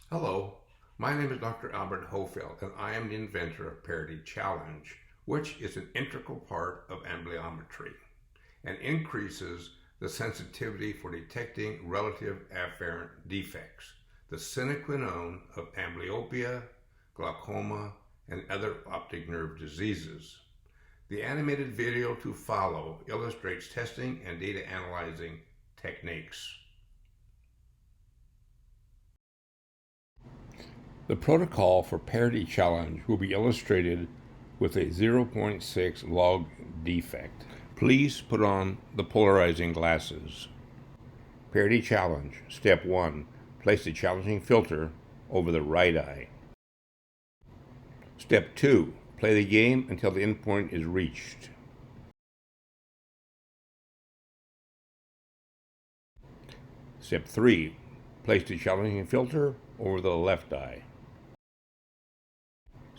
Hello, my name is Dr. Albert Hofeld, and I am the inventor of Parity Challenge, which is an integral part of amblyopmetry and increases the sensitivity for detecting relative afferent defects, the sine qua non of amblyopia, glaucoma, and other optic nerve diseases. The animated video to follow illustrates testing and data analyzing techniques. The protocol for Parity Challenge will be illustrated with a 0.6 log defect. Please put on the polarizing glasses. Parity Challenge. Step 1. Place the challenging filter over the right eye. Step 2. Play the game until the endpoint is reached. Step 3. Place the challenging filter over the left eye.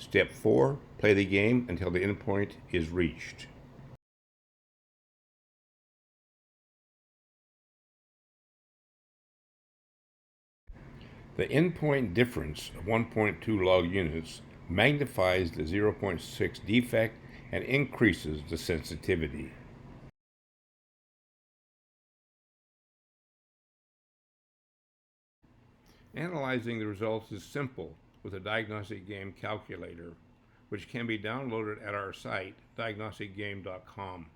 Step 4. Play the game until the endpoint is reached. The endpoint difference of 1.2 log units magnifies the 0.6 defect and increases the sensitivity. Analyzing the results is simple with a DiagnosticGame calculator, which can be downloaded at our site, DiagnosticGame.com.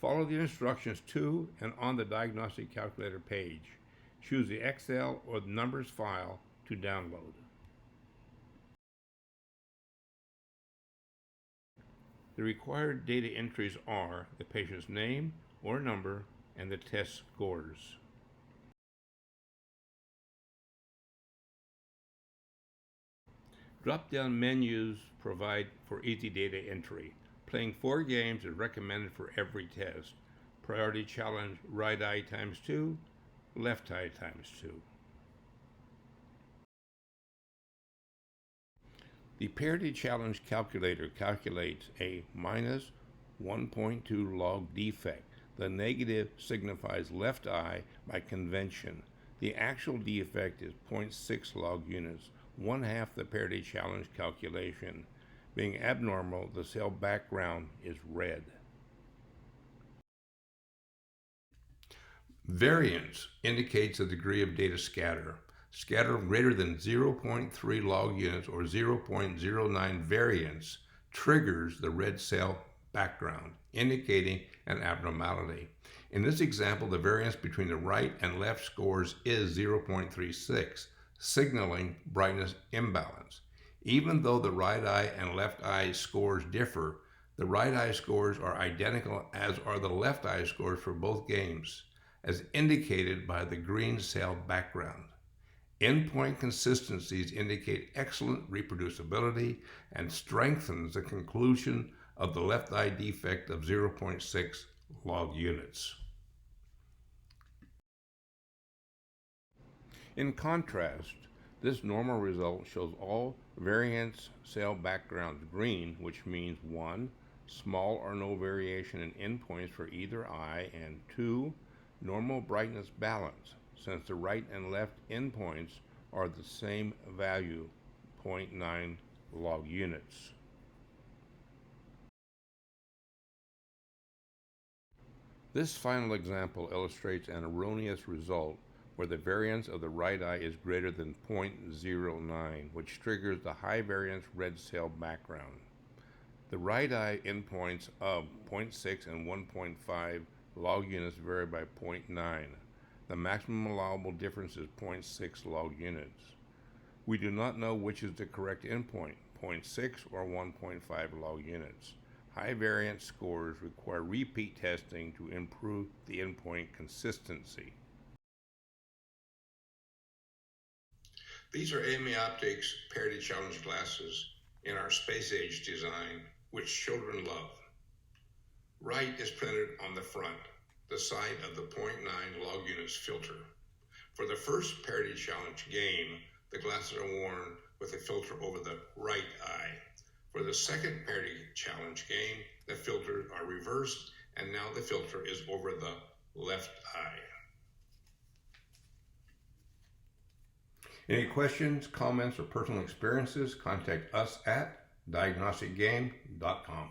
Follow the instructions to and on the Diagnostic Calculator page. Choose the Excel or the numbers file to download. The required data entries are the patient's name or number and the test scores. Drop-down menus provide for easy data entry. Playing 4 games is recommended for every test. Priority challenge right eye times 2, left eye times 2. The Parity Challenge calculator calculates a minus 1.2 log defect. The negative signifies left eye by convention. The actual defect is 0.6 log units, 1/2 the Parity Challenge calculation. Being abnormal, the cell background is red. Variance indicates the degree of data scatter. Scatter greater than 0.3 log units or 0.09 variance triggers the red cell background, indicating an abnormality. In this example, the variance between the right and left scores is 0.36, signaling brightness imbalance. Even though the right eye and left eye scores differ, the right eye scores are identical, as are the left eye scores for both games, as indicated by the green cell background. Endpoint consistencies indicate excellent reproducibility and strengthens the conclusion of the left eye defect of 0.6 log units. In contrast, this normal result shows all variance cell backgrounds green, which means 1. Small or no variation in endpoints for either eye, and 2. Normal brightness balance, since the right and left endpoints are the same value, 0.9 log units. This final example illustrates an erroneous result where the variance of the right eye is greater than 0.09, which triggers the high variance red cell background. The right eye endpoints of 0.6 and 1.5 log units vary by 0.9. The maximum allowable difference is 0.6 log units. We do not know which is the correct endpoint, 0.6 or 1.5 log units. High variance scores require repeat testing to improve the endpoint consistency. These are AMI Optics Parity Challenge glasses in our space age design, which children love. Right is printed on the front, the side of the 0.9 log units filter. For the first Parity Challenge game, the glasses are worn with a filter over the right eye. For the second Parity Challenge game, the filters are reversed, and now the filter is over the left eye. Any questions, comments, or personal experiences, contact us at DiagnosticGame.com.